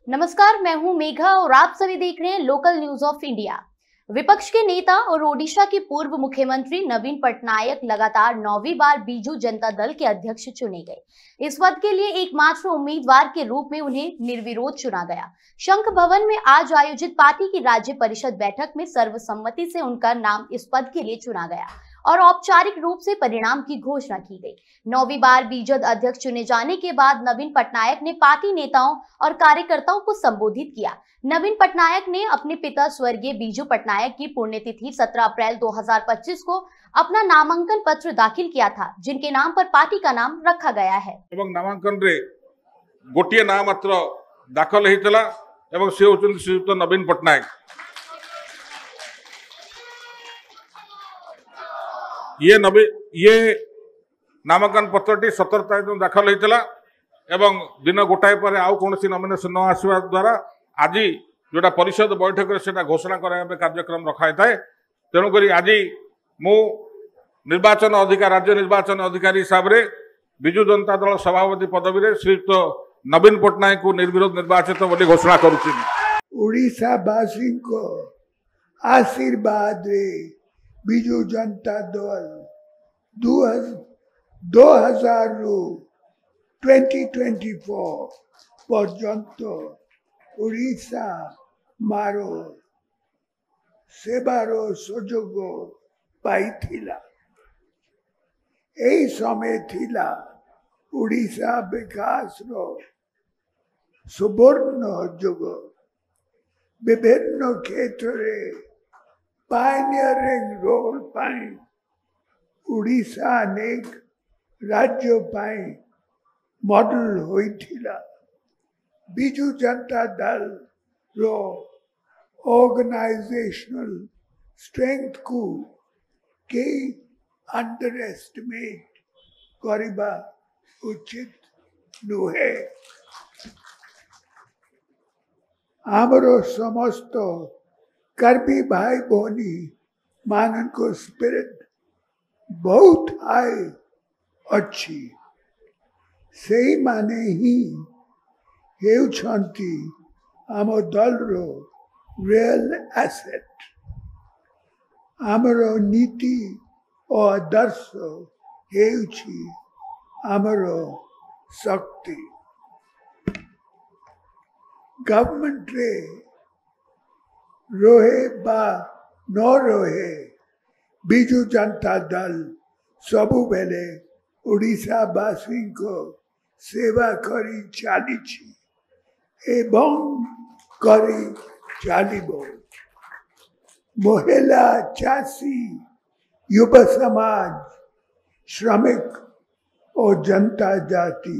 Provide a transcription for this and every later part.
नमस्कार, मैं हूं मेघा और आप सभी देख रहे हैं लोकल न्यूज ऑफ इंडिया। विपक्ष के नेता और ओडिशा के पूर्व मुख्यमंत्री नवीन पटनायक लगातार 9वीं बार बीजू जनता दल के अध्यक्ष चुने गए। इस पद के लिए एकमात्र उम्मीदवार के रूप में उन्हें निर्विरोध चुना गया। शंख भवन में आज आयोजित पार्टी की राज्य परिषद बैठक में सर्वसम्मति से उनका नाम इस पद के लिए चुना गया और औपचारिक रूप से परिणाम की घोषणा की गई। 9वीं बार बीजद अध्यक्ष चुने जाने के बाद नवीन पटनायक ने पार्टी नेताओं और कार्यकर्ताओं को संबोधित किया। नवीन पटनायक ने अपने पिता स्वर्गीय बीजू पटनायक की पुण्यतिथि 17 अप्रैल 2025 को अपना नामांकन पत्र दाखिल किया था, जिनके नाम पर पार्टी का नाम रखा गया है। नामांकन रे गोटे ना मात्र दाखल होता एवं से होचुन श्रीयुक्त नवीन पटनायक। ये नामांकन पत्रटी 17 तारीख दाखल होता एवं दिन गोटाए पर आउ कौन नॉमिनेशन न आसवा द्वारा आज जोटा परिषद बैठक से घोषणा कराया कार्यक्रम रखाई थाए। तेणुक आज मु निर्वाचन अधिकारी राज्य निर्वाचन अधिकारी हिसाब से विजु जनता दल सभापति पदवी रे श्रीयुक्त नवीन पटनायक को निर्विरोध निर्वाचित बोली घोषणा करुछि। ओडिशावासी को आशीर्वाद रे विजु जनता दल 2000 रु 2024 पर्यंत ओडिशा मारो सेवार सुजोग पाई थिला। एही समय थिला ओडिशा विकास रो सुवर्ण जुग। विभिन्न क्षेत्र रे पायनियरिंग रोल पाई ओडिशा अनेक राज्य पाई मॉडल होइथिला। बिजू जनता दल रो ऑर्गेनाइजेशनल स्ट्रेंथ को के अंडर एस्टिमेट करिबा उचित नुहे। आमरो समस्त कर्मी भाई भौनी मानन को स्पिरिट बहुत हाई अच्छी से माने ही हेउछंती आम दल रो रियल एसेट। आमरो नीति और आदर्श हेउछि आमरो शक्ति। गवर्नमेंट रे रोहे बा न रोहे बिजू जनता दल सबु बेले ओडिशा वासी को सेवा करी चलीछि एवं करी चलिबो। महिला, चाषी, युवा समाज, श्रमिक और जनता जाति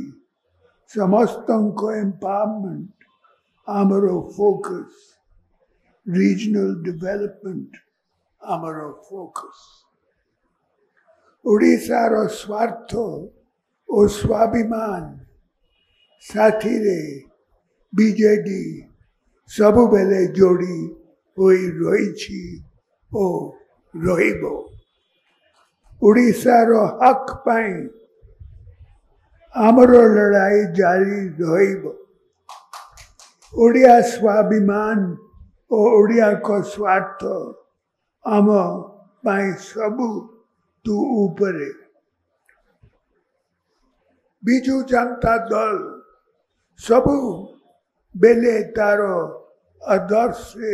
समस्त को एम्पावरमेंट आमरो फोकस। रीजनल डेवलपमेंट आमरो फोकस। ओडिशा रो स्वार्थ और स्वाभिमान साथी रे बीजेडी सबु बेले जोड़ी होई रही ओ रहिबो। ओडिशा रो हक पाई आमरो लड़ाई जारी रहिबो। ओडिया स्वाभिमान और ओडिया को स्वार्थ आम पाई सबु तू ऊपरे। बिजू जनता दल सबु बेले तारो आदर्श से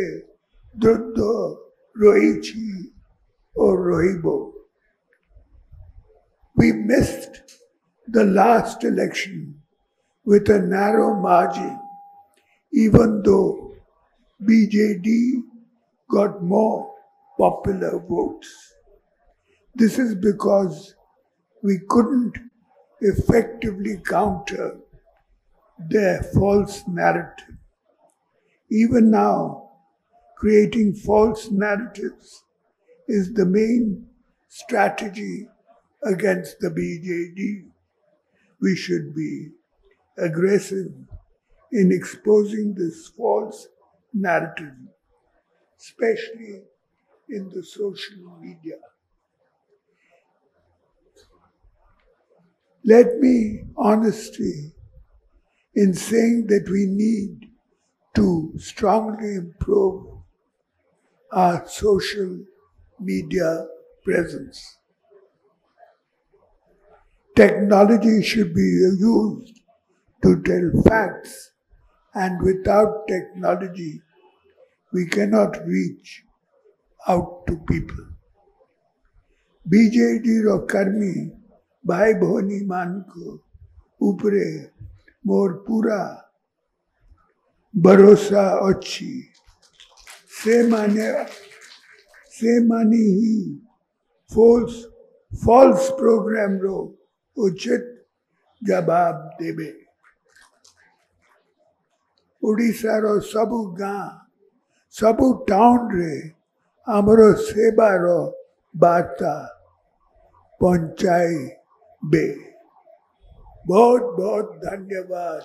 दृढ़ रही और रहिबो। We missed the last election with a narrow margin, even though BJD got more popular votes. This is because we couldn't effectively counter their false narrative. Even now, creating false narratives is the main strategy against the BJD. We should be aggressive in exposing this false narrative, especially in the social media. Let me honestly in saying that we need strongly improve our social media presence. Technology should be used to tell facts, and without technology, we cannot reach out to people. BJD रो कर्मी भाई भोनी मान को ऊपरे मोर पूरा भरोसा अच्छी से मानी ही फॉल्स प्रोग्राम रो उचित जवाब देबे। ओडिशा रो सबु गाँ सबु टाउन रे आमरो सेवा रो बार्ता पहुंचाई बे। बहुत बहुत धन्यवाद।